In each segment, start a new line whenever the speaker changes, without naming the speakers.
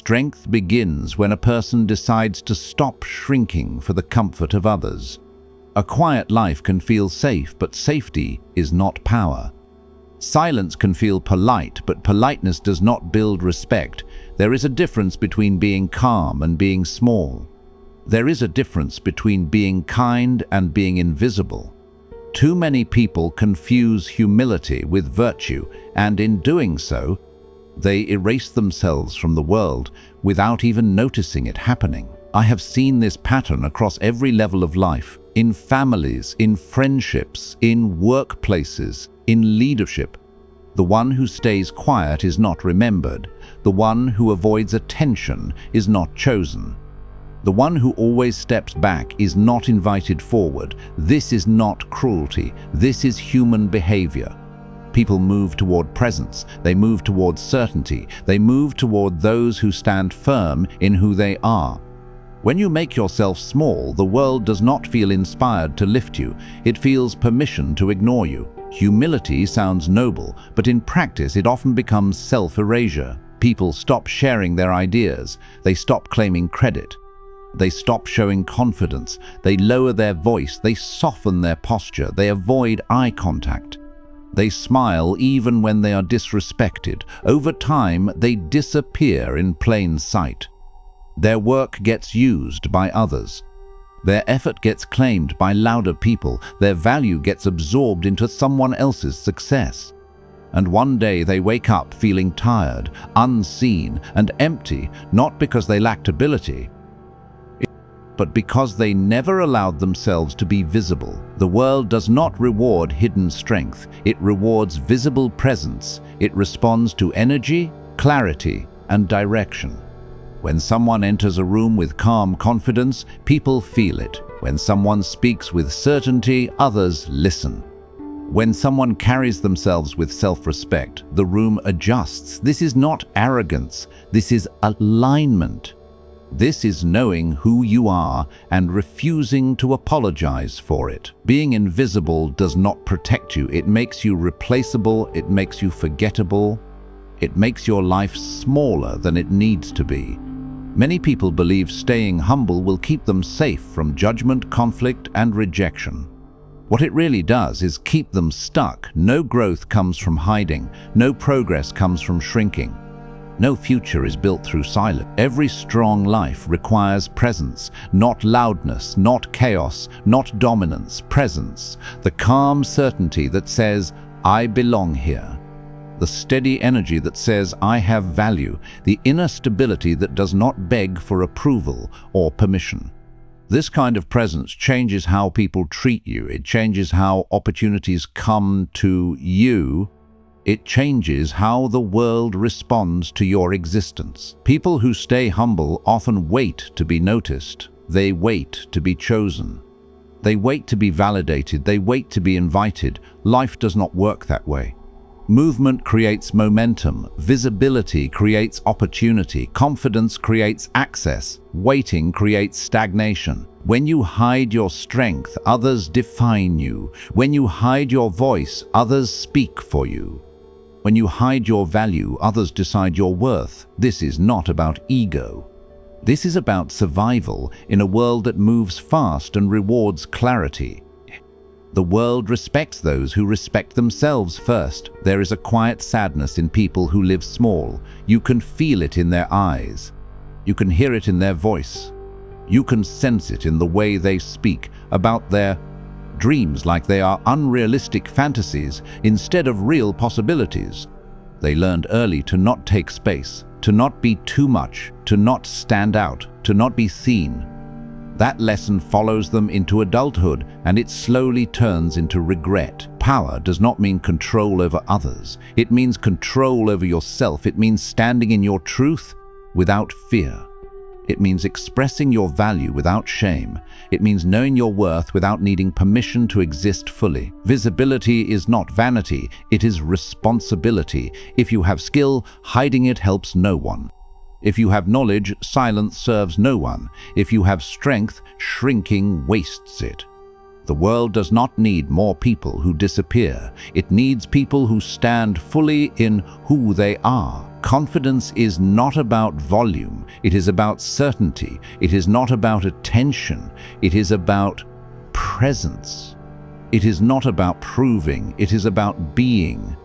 Strength begins when a person decides to stop shrinking for the comfort of others. A quiet life can feel safe, but safety is not power. Silence can feel polite, but politeness does not build respect. There is a difference between being calm and being small. There is a difference between being kind and being invisible. Too many people confuse humility with virtue, and in doing so, they erase themselves from the world without even noticing it happening. I have seen this pattern across every level of life, in families, in friendships, in workplaces, in leadership. The one who stays quiet is not remembered. The one who avoids attention is not chosen. The one who always steps back is not invited forward. This is not cruelty. This is human behavior. People move toward presence. They move toward certainty. They move toward those who stand firm in who they are. When you make yourself small, the world does not feel inspired to lift you. It feels permission to ignore you. Humility sounds noble, but in practice it often becomes self-erasure. People stop sharing their ideas. They stop claiming credit. They stop showing confidence. They lower their voice. They soften their posture. They avoid eye contact. They smile even when they are disrespected. Over time, they disappear in plain sight. Their work gets used by others. Their effort gets claimed by louder people. Their value gets absorbed into someone else's success. And one day they wake up feeling tired, unseen, and empty, not because they lacked ability, but because they never allowed themselves to be visible. The world does not reward hidden strength. It rewards visible presence. It responds to energy, clarity, and direction. When someone enters a room with calm confidence, people feel it. When someone speaks with certainty, others listen. When someone carries themselves with self-respect, the room adjusts. This is not arrogance. This is alignment. This is knowing who you are and refusing to apologize for it. Being invisible does not protect you. It makes you replaceable. It makes you forgettable. It makes your life smaller than it needs to be. Many people believe staying humble will keep them safe from judgment, conflict, and rejection. What it really does is keep them stuck. No growth comes from hiding. No progress comes from shrinking. No future is built through silence. Every strong life requires presence, not loudness, not chaos, not dominance, presence. The calm certainty that says, I belong here. The steady energy that says, I have value. The inner stability that does not beg for approval or permission. This kind of presence changes how people treat you. It changes how opportunities come to you. It changes how the world responds to your existence. People who stay humble often wait to be noticed. They wait to be chosen. They wait to be validated. They wait to be invited. Life does not work that way. Movement creates momentum. Visibility creates opportunity. Confidence creates access. Waiting creates stagnation. When you hide your strength, others define you. When you hide your voice, others speak for you. When you hide your value, others decide your worth. This is not about ego. This is about survival in a world that moves fast and rewards clarity. The world respects those who respect themselves first. There is a quiet sadness in people who live small. You can feel it in their eyes. You can hear it in their voice. You can sense it in the way they speak about their dreams like they are unrealistic fantasies instead of real possibilities. They learned early to not take space, to not be too much, to not stand out, to not be seen. That lesson follows them into adulthood, and it slowly turns into regret. Power does not mean control over others. It means control over yourself. It means standing in your truth without fear. It means expressing your value without shame. It means knowing your worth without needing permission to exist fully. Visibility is not vanity, it is responsibility. If you have skill, hiding it helps no one. If you have knowledge, silence serves no one. If you have strength, shrinking wastes it. The world does not need more people who disappear. It needs people who stand fully in who they are. Confidence is not about volume, it is about certainty. It is not about attention, it is about presence. It is not about proving, it is about being.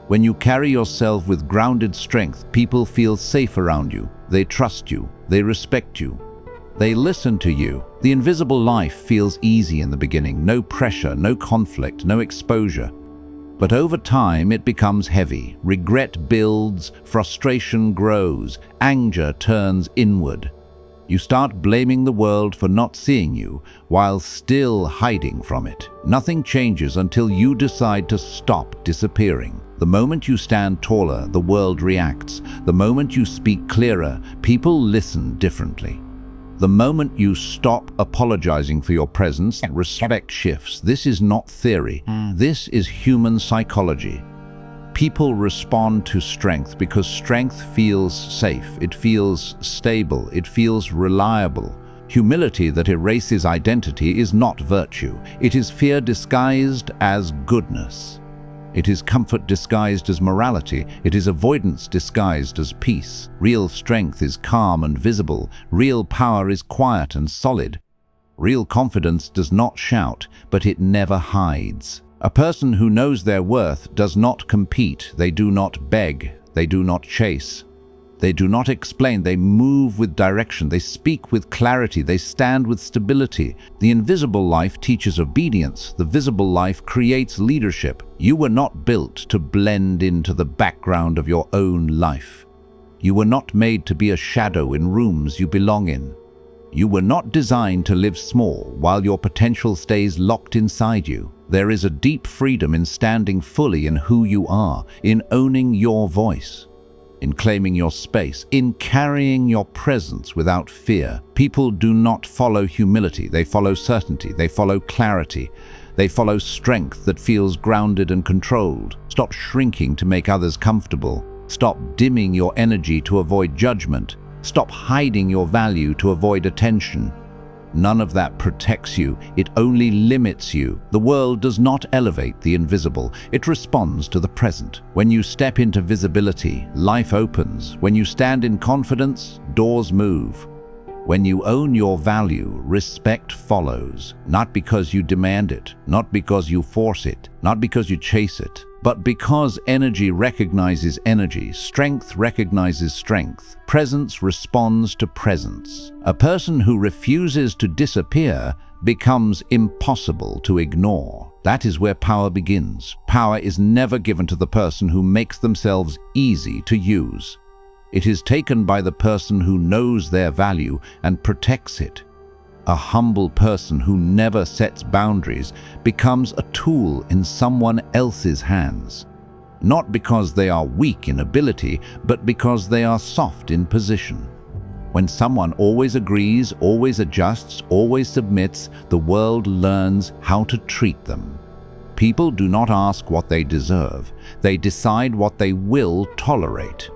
When you carry yourself with grounded strength, people feel safe around you. They trust you, they respect you, they listen to you. The invisible life feels easy in the beginning, no pressure, no conflict, no exposure. But over time it becomes heavy. Regret builds, frustration grows, anger turns inward. You start blaming the world for not seeing you while still hiding from it. Nothing changes until you decide to stop disappearing. The moment you stand taller, the world reacts. The moment you speak clearer, people listen differently. The moment you stop apologizing for your presence, respect shifts. This is not theory. This is human psychology. People respond to strength because strength feels safe, it feels stable, it feels reliable. Humility that erases identity is not virtue. It is fear disguised as goodness. It is comfort disguised as morality. It is avoidance disguised as peace. Real strength is calm and visible. Real power is quiet and solid. Real confidence does not shout, but it never hides. A person who knows their worth does not compete. They do not beg. They do not chase. They do not explain. They move with direction. They speak with clarity. They stand with stability. The invisible life teaches obedience. The visible life creates leadership. You were not built to blend into the background of your own life. You were not made to be a shadow in rooms you belong in. You were not designed to live small while your potential stays locked inside you. There is a deep freedom in standing fully in who you are, in owning your voice, in claiming your space, in carrying your presence without fear. People do not follow humility, they follow certainty, they follow clarity, they follow strength that feels grounded and controlled. Stop shrinking to make others comfortable. Stop dimming your energy to avoid judgment. Stop hiding your value to avoid attention. None of that protects you, it only limits you. The world does not elevate the invisible, it responds to the present. When you step into visibility, life opens. When you stand in confidence, doors move. When you own your value, respect follows. Not because you demand it, not because you force it, not because you chase it, but because energy recognizes energy, strength recognizes strength, presence responds to presence. A person who refuses to disappear becomes impossible to ignore. That is where power begins. Power is never given to the person who makes themselves easy to use. It is taken by the person who knows their value and protects it. A humble person who never sets boundaries becomes a tool in someone else's hands. Not because they are weak in ability, but because they are soft in position. When someone always agrees, always adjusts, always submits, the world learns how to treat them. People do not ask what they deserve. They decide what they will tolerate.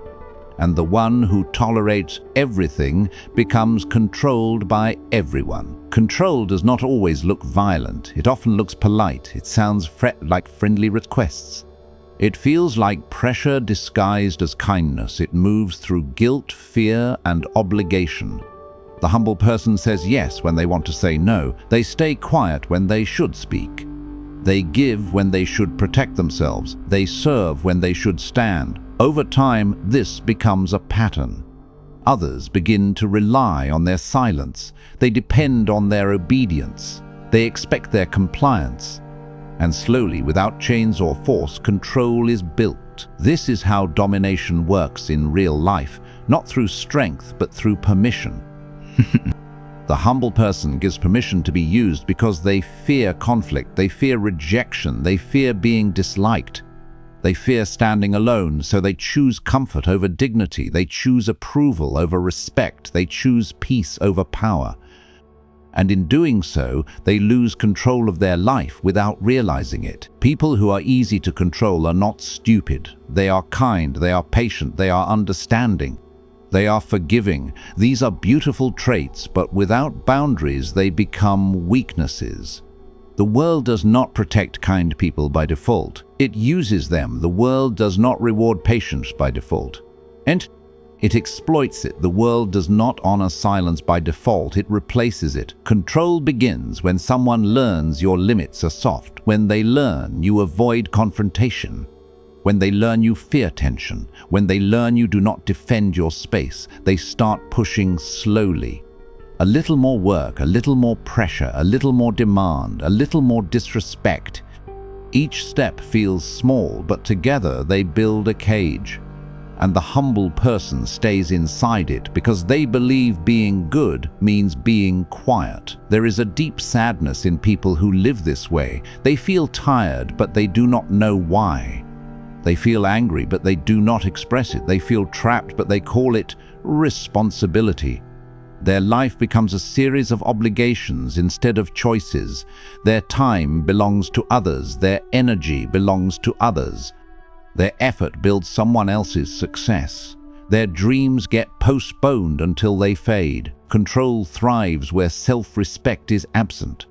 And the one who tolerates everything becomes controlled by everyone. Control does not always look violent. It often looks polite. It sounds like friendly requests. It feels like pressure disguised as kindness. It moves through guilt, fear, and obligation. The humble person says yes when they want to say no. They stay quiet when they should speak. They give when they should protect themselves. They serve when they should stand. Over time, this becomes a pattern. Others begin to rely on their silence. They depend on their obedience. They expect their compliance. And slowly, without chains or force, control is built. This is how domination works in real life, not through strength, but through permission. The humble person gives permission to be used because they fear conflict, they fear rejection, they fear being disliked. They fear standing alone, so they choose comfort over dignity. They choose approval over respect. They choose peace over power. And in doing so, they lose control of their life without realizing it. People who are easy to control are not stupid. They are kind, they are patient, they are understanding. They are forgiving. These are beautiful traits, but without boundaries, they become weaknesses. The world does not protect kind people by default. It uses them. The world does not reward patience by default. And it exploits it. The world does not honor silence by default, it replaces it. Control begins when someone learns your limits are soft, when they learn you avoid confrontation, when they learn you fear tension, when they learn you do not defend your space. They start pushing slowly. A little more work, a little more pressure, a little more demand, a little more disrespect. Each step feels small, but together they build a cage. And the humble person stays inside it because they believe being good means being quiet. There is a deep sadness in people who live this way. They feel tired, but they do not know why. They feel angry, but they do not express it. They feel trapped, but they call it responsibility. Their life becomes a series of obligations instead of choices. Their time belongs to others. Their energy belongs to others. Their effort builds someone else's success. Their dreams get postponed until they fade. Control thrives where self-respect is absent.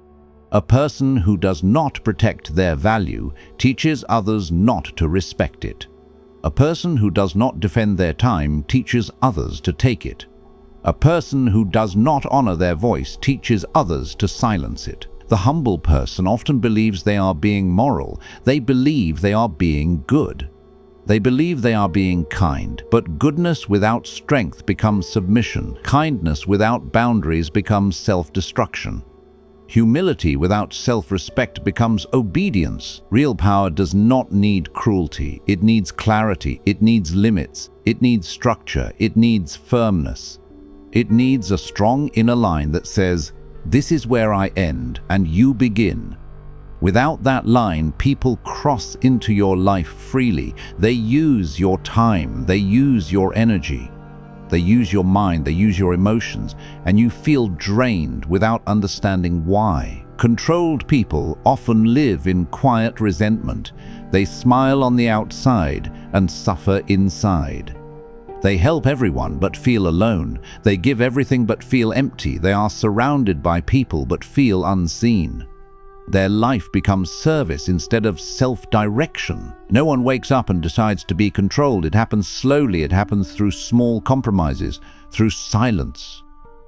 A person who does not protect their value teaches others not to respect it. A person who does not defend their time teaches others to take it. A person who does not honor their voice teaches others to silence it. The humble person often believes they are being moral. They believe they are being good. They believe they are being kind. But goodness without strength becomes submission. Kindness without boundaries becomes self-destruction. Humility without self-respect becomes obedience. Real power does not need cruelty. It needs clarity. It needs limits. It needs structure. It needs firmness. It needs a strong inner line that says, "This is where I end and you begin." Without that line, people cross into your life freely. They use your time. They use your energy. They use your mind. They use your emotions. And you feel drained without understanding why. Controlled people often live in quiet resentment. They smile on the outside and suffer inside. They help everyone but feel alone. They give everything but feel empty. They are surrounded by people but feel unseen. Their life becomes service instead of self-direction. No one wakes up and decides to be controlled. It happens slowly. It happens through small compromises, through silence,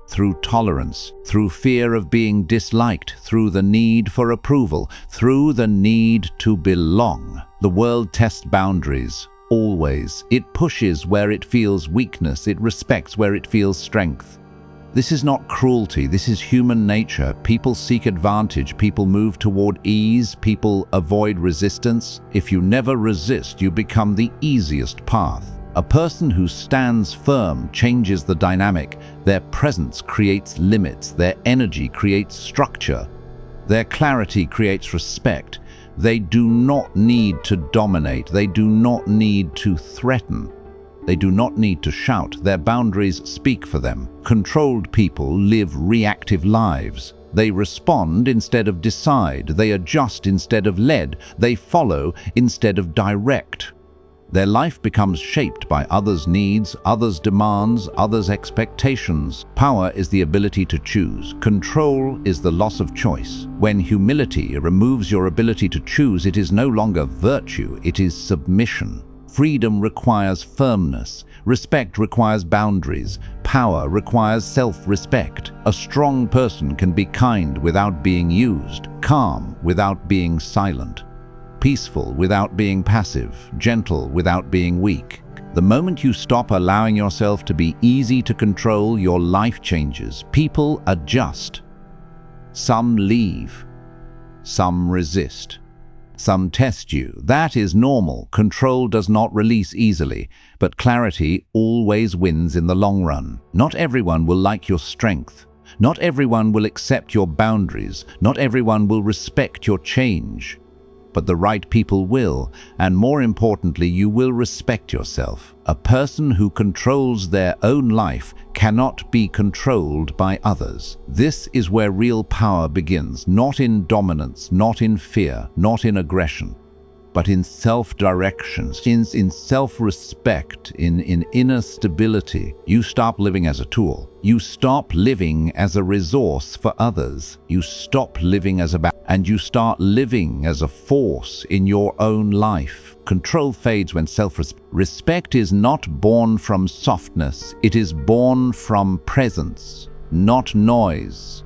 through tolerance, through fear of being disliked, through the need for approval, through the need to belong. The world tests boundaries. Always. It pushes where it feels weakness. It respects where it feels strength. This is not cruelty. This is human nature. People seek advantage. People move toward ease. People avoid resistance. If you never resist, you become the easiest path. A person who stands firm changes the dynamic. Their presence creates limits. Their energy creates structure. Their clarity creates respect. They do not need to dominate. They do not need to threaten. They do not need to shout. Their boundaries speak for them. Controlled people live reactive lives. They respond instead of decide. They adjust instead of lead. They follow instead of direct. Their life becomes shaped by others' needs, others' demands, others' expectations. Power is the ability to choose. Control is the loss of choice. When humility removes your ability to choose, it is no longer virtue, it is submission. Freedom requires firmness. Respect requires boundaries. Power requires self-respect. A strong person can be kind without being used, calm without being silent, peaceful without being passive, gentle without being weak. The moment you stop allowing yourself to be easy to control, your life changes. People adjust. Some leave. Some resist. Some test you. That is normal. Control does not release easily, but clarity always wins in the long run. Not everyone will like your strength. Not everyone will accept your boundaries. Not everyone will respect your change. But the right people will, and more importantly, you will respect yourself. A person who controls their own life cannot be controlled by others. This is where real power begins, not in dominance, not in fear, not in aggression, but in self-direction, in self-respect, in inner stability. You stop living as a tool. You stop living as a resource for others. You stop living as and you start living as a force in your own life. Control fades when self-respect is not born from softness. It is born from presence, not noise,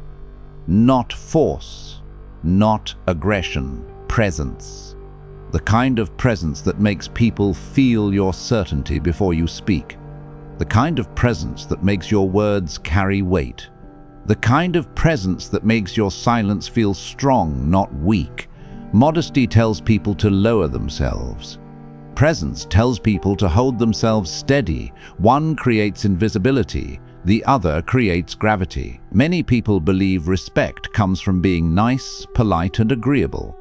not force, not aggression. Presence. The kind of presence that makes people feel your certainty before you speak. The kind of presence that makes your words carry weight. The kind of presence that makes your silence feel strong, not weak. Modesty tells people to lower themselves. Presence tells people to hold themselves steady. One creates invisibility, the other creates gravity. Many people believe respect comes from being nice, polite, and agreeable.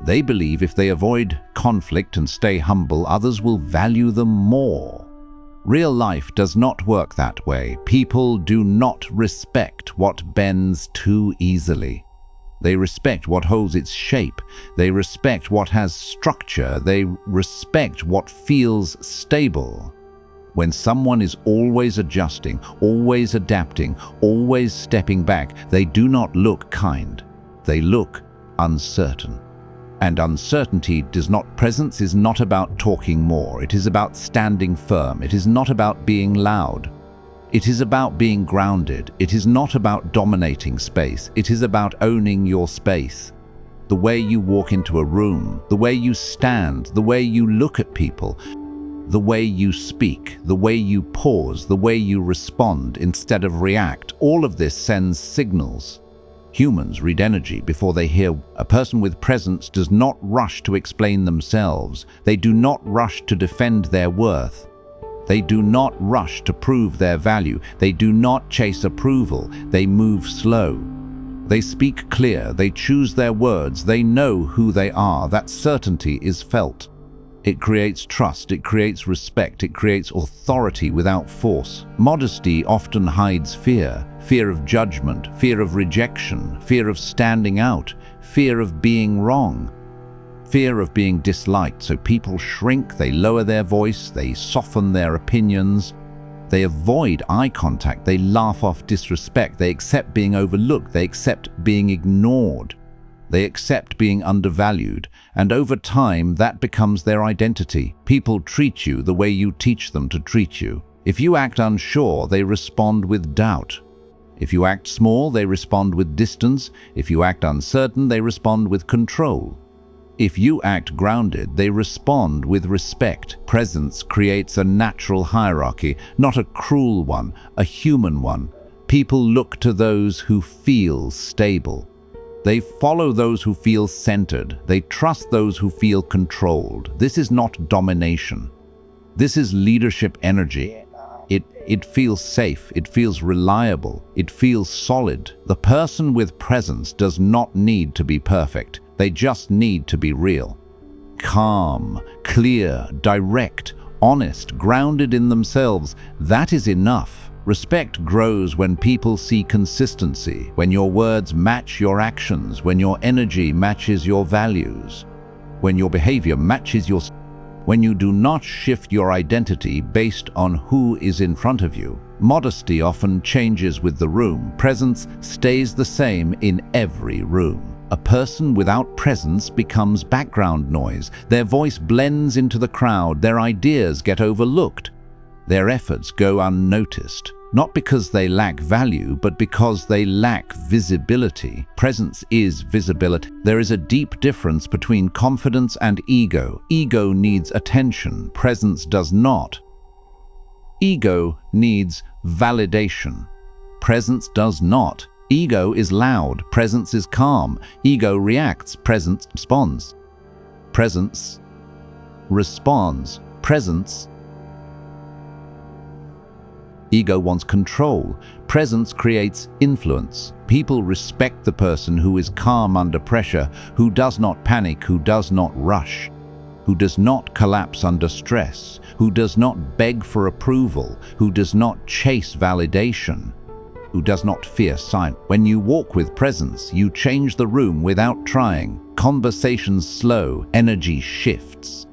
They believe if they avoid conflict and stay humble, others will value them more. Real life does not work that way. People do not respect what bends too easily. They respect what holds its shape. They respect what has structure. They respect what feels stable. When someone is always adjusting, always adapting, always stepping back, they do not look kind. They look uncertain. And uncertainty does not. Presence is not about talking more. It is about standing firm. It is not about being loud. It is about being grounded. It is not about dominating space. It is about owning your space. The way you walk into a room, the way you stand, the way you look at people, the way you speak, the way you pause, the way you respond instead of react, all of this sends signals. Humans read energy before they hear. A person with presence does not rush to explain themselves. They do not rush to defend their worth. They do not rush to prove their value. They do not chase approval. They move slow. They speak clear. They choose their words. They know who they are. That certainty is felt. It creates trust, it creates respect, it creates authority without force. Modesty often hides fear. Fear of judgment, fear of rejection, fear of standing out, fear of being wrong, fear of being disliked. So people shrink, they lower their voice, they soften their opinions, they avoid eye contact, they laugh off disrespect, they accept being overlooked, they accept being ignored. They accept being undervalued, and over time that becomes their identity. People treat you the way you teach them to treat you. If you act unsure, they respond with doubt. If you act small, they respond with distance. If you act uncertain, they respond with control. If you act grounded, they respond with respect. Presence creates a natural hierarchy, not a cruel one, a human one. People look to those who feel stable. They follow those who feel centered. They trust those who feel controlled. This is not domination. This is leadership energy. It feels safe. It feels reliable. It feels solid. The person with presence does not need to be perfect. They just need to be real. Calm, clear, direct, honest, grounded in themselves. That is enough. Respect grows when people see consistency, when your words match your actions, when your energy matches your values, when your behavior matches your... When you do not shift your identity based on who is in front of you. Modesty often changes with the room. Presence stays the same in every room. A person without presence becomes background noise. Their voice blends into the crowd. Their ideas get overlooked. Their efforts go unnoticed, not because they lack value, but because they lack visibility. Presence is visibility. There is a deep difference between confidence and ego. Ego needs attention. Presence does not. Ego needs validation. Presence does not. Ego is loud. Presence is calm. Ego reacts. Presence responds. Presence responds. Presence. Ego wants control. Presence creates influence. People respect the person who is calm under pressure, who does not panic, who does not rush, who does not collapse under stress, who does not beg for approval, who does not chase validation, who does not fear silence. When you walk with presence, you change the room without trying. Conversations slow, energy shifts.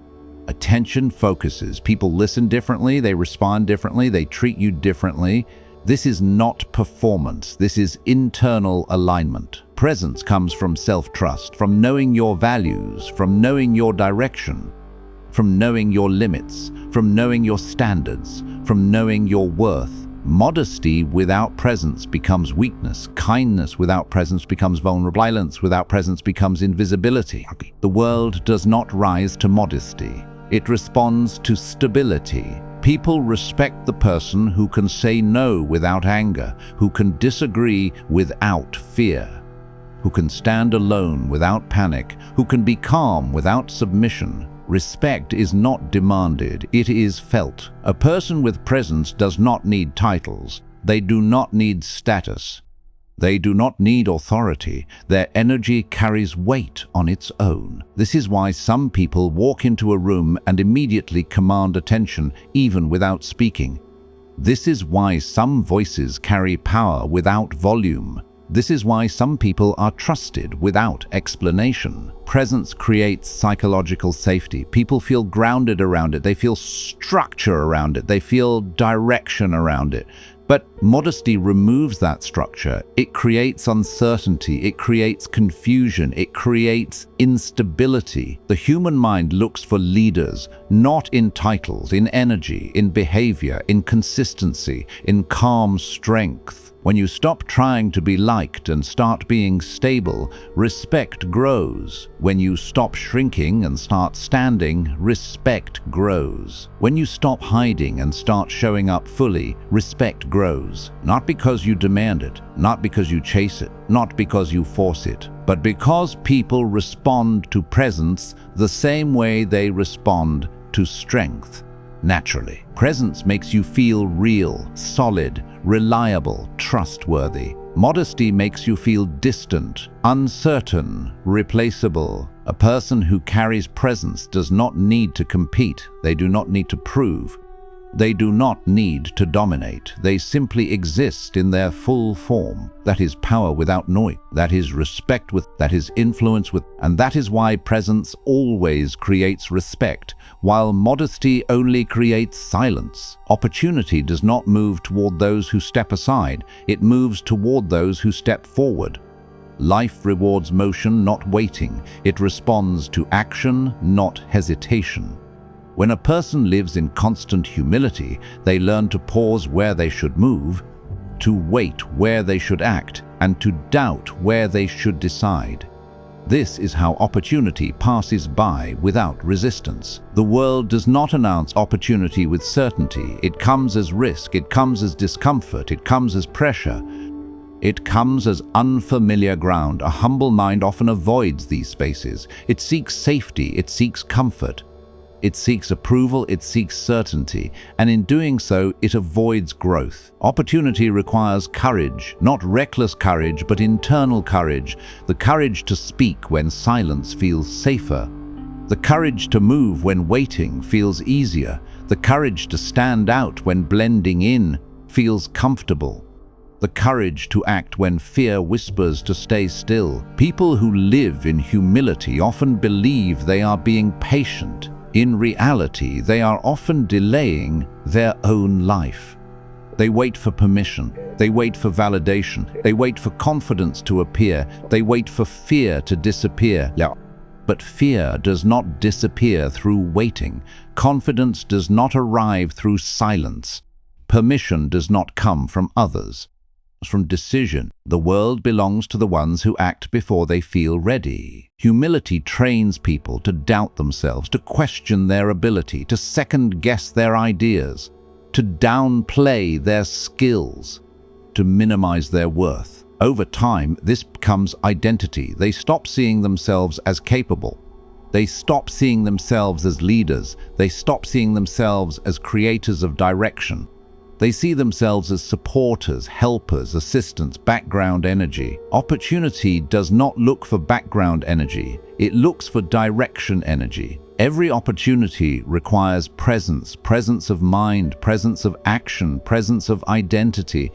Attention focuses. People listen differently, they respond differently, they treat you differently. This is not performance, this is internal alignment. Presence comes from self-trust, from knowing your values, from knowing your direction, from knowing your limits, from knowing your standards, from knowing your worth. Modesty without presence becomes weakness. Kindness without presence becomes vulnerability. Silence without presence becomes invisibility. The world does not rise to modesty. It responds to stability. People respect the person who can say no without anger, who can disagree without fear, who can stand alone without panic, who can be calm without submission. Respect is not demanded, it is felt. A person with presence does not need titles. They do not need status. They do not need authority. Their energy carries weight on its own. This is why some people walk into a room and immediately command attention, even without speaking. This is why some voices carry power without volume. This is why some people are trusted without explanation. Presence creates psychological safety. People feel grounded around it. They feel structure around it. They feel direction around it. But modesty removes that structure. It creates uncertainty. It creates confusion. It creates instability. The human mind looks for leaders, not in titles, in energy, in behavior, in consistency, in calm strength. When you stop trying to be liked and start being stable, respect grows. When you stop shrinking and start standing, respect grows. When you stop hiding and start showing up fully, respect grows. Not because you demand it, not because you chase it, not because you force it, but because people respond to presence the same way they respond to strength. Naturally. Presence makes you feel real, solid, reliable, trustworthy. Modesty makes you feel distant, uncertain, replaceable. A person who carries presence does not need to compete. They do not need to prove. They do not need to dominate. They simply exist in their full form. That is power without noise. That is respect with, that is influence with, and that is why presence always creates respect, while modesty only creates silence. Opportunity does not move toward those who step aside. It moves toward those who step forward. Life rewards motion, not waiting. It responds to action, not hesitation. When a person lives in constant humility, they learn to pause where they should move, to wait where they should act, and to doubt where they should decide. This is how opportunity passes by without resistance. The world does not announce opportunity with certainty. It comes as risk, it comes as discomfort, it comes as pressure. It comes as unfamiliar ground. A humble mind often avoids these spaces. It seeks safety, it seeks comfort. It seeks approval, it seeks certainty, and in doing so, it avoids growth. Opportunity requires courage, not reckless courage, but internal courage. The courage to speak when silence feels safer. The courage to move when waiting feels easier. The courage to stand out when blending in feels comfortable. The courage to act when fear whispers to stay still. People who live in humility often believe they are being patient. In reality, they are often delaying their own life. They wait for permission. They wait for validation. They wait for confidence to appear. They wait for fear to disappear. But fear does not disappear through waiting. Confidence does not arrive through silence. Permission does not come from others. From decision. The world belongs to the ones who act before they feel ready. Humility trains people to doubt themselves, to question their ability, to second-guess their ideas, to downplay their skills, to minimize their worth. Over time, this becomes identity. They stop seeing themselves as capable. They stop seeing themselves as leaders. They stop seeing themselves as creators of direction. They see themselves as supporters, helpers, assistants, background energy. Opportunity does not look for background energy. It looks for direction energy. Every opportunity requires presence, presence of mind, presence of action, presence of identity.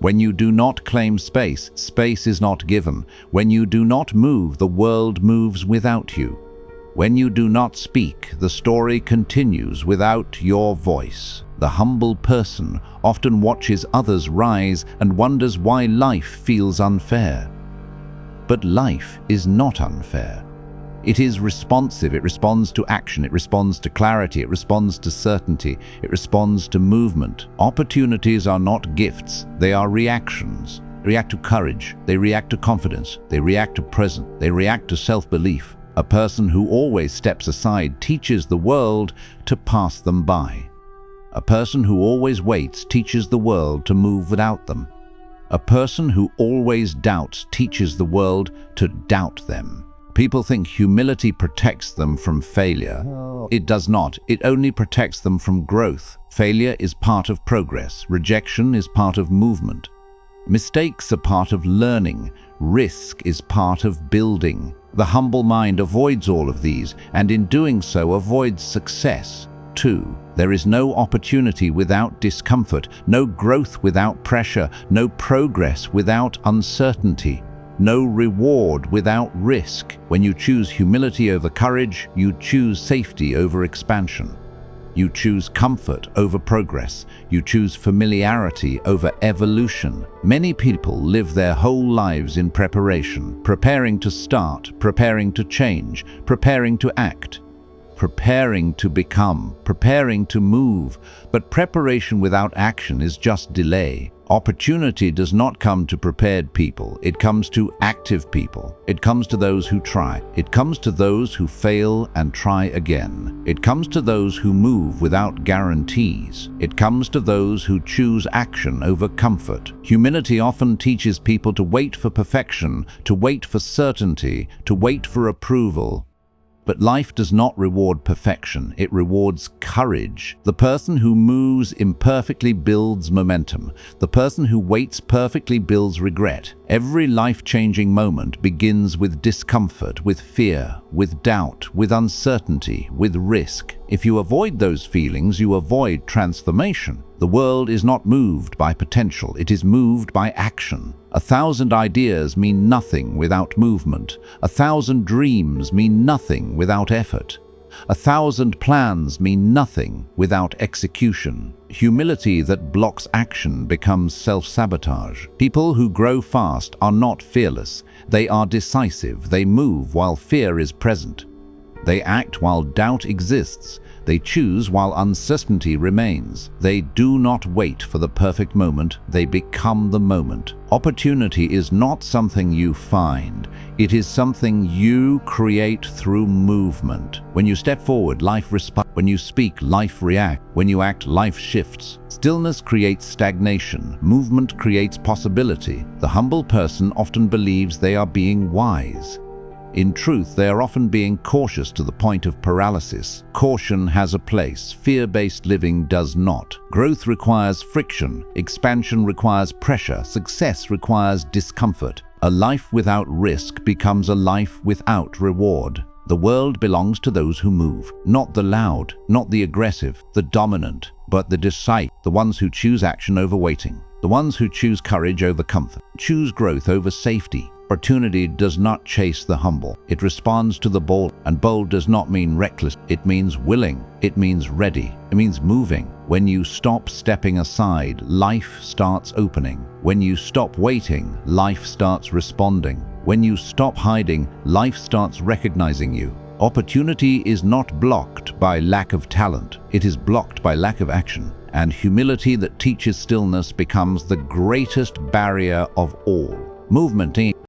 When you do not claim space, space is not given. When you do not move, the world moves without you. When you do not speak, the story continues without your voice. The humble person often watches others rise and wonders why life feels unfair. But life is not unfair. It is responsive. It responds to action. It responds to clarity. It responds to certainty. It responds to movement. Opportunities are not gifts. They are reactions. They react to courage. They react to confidence. They react to presence. They react to self-belief. A person who always steps aside teaches the world to pass them by. A person who always waits teaches the world to move without them. A person who always doubts teaches the world to doubt them. People think humility protects them from failure. It does not. It only protects them from growth. Failure is part of progress. Rejection is part of movement. Mistakes are part of learning. Risk is part of building. The humble mind avoids all of these, and in doing so avoids success. 2. There is no opportunity without discomfort, no growth without pressure, no progress without uncertainty, no reward without risk. When you choose humility over courage, you choose safety over expansion. You choose comfort over progress. You choose familiarity over evolution. Many people live their whole lives in preparation, preparing to start, preparing to change, preparing to act, preparing to become, preparing to move. But preparation without action is just delay. Opportunity does not come to prepared people. It comes to active people. It comes to those who try. It comes to those who fail and try again. It comes to those who move without guarantees. It comes to those who choose action over comfort. Humility often teaches people to wait for perfection, to wait for certainty, to wait for approval. But life does not reward perfection, it rewards courage. The person who moves imperfectly builds momentum. The person who waits perfectly builds regret. Every life-changing moment begins with discomfort, with fear, with doubt, with uncertainty, with risk. If you avoid those feelings, you avoid transformation. The world is not moved by potential, it is moved by action. 1,000 ideas mean nothing without movement. 1,000 dreams mean nothing without effort. 1,000 plans mean nothing without execution. Humility that blocks action becomes self-sabotage. People who grow fast are not fearless. They are decisive. They move while fear is present. They act while doubt exists. They choose while uncertainty remains. They do not wait for the perfect moment, they become the moment. Opportunity is not something you find, it is something you create through movement. When you step forward, life responds. When you speak, life reacts. When you act, life shifts. Stillness creates stagnation. Movement creates possibility. The humble person often believes they are being wise. In truth, they are often being cautious to the point of paralysis. Caution has a place. Fear-based living does not. Growth requires friction. Expansion requires pressure. Success requires discomfort. A life without risk becomes a life without reward. The world belongs to those who move, not the loud, not the aggressive, the dominant, but the decisive, the ones who choose action over waiting, the ones who choose courage over comfort, choose growth over safety. Opportunity does not chase the humble. It responds to the bold, and bold does not mean reckless. It means willing. It means ready. It means moving. When you stop stepping aside, life starts opening. When you stop waiting, life starts responding. When you stop hiding, life starts recognizing you. Opportunity is not blocked by lack of talent. It is blocked by lack of action. And humility that teaches stillness becomes the greatest barrier of all. Movement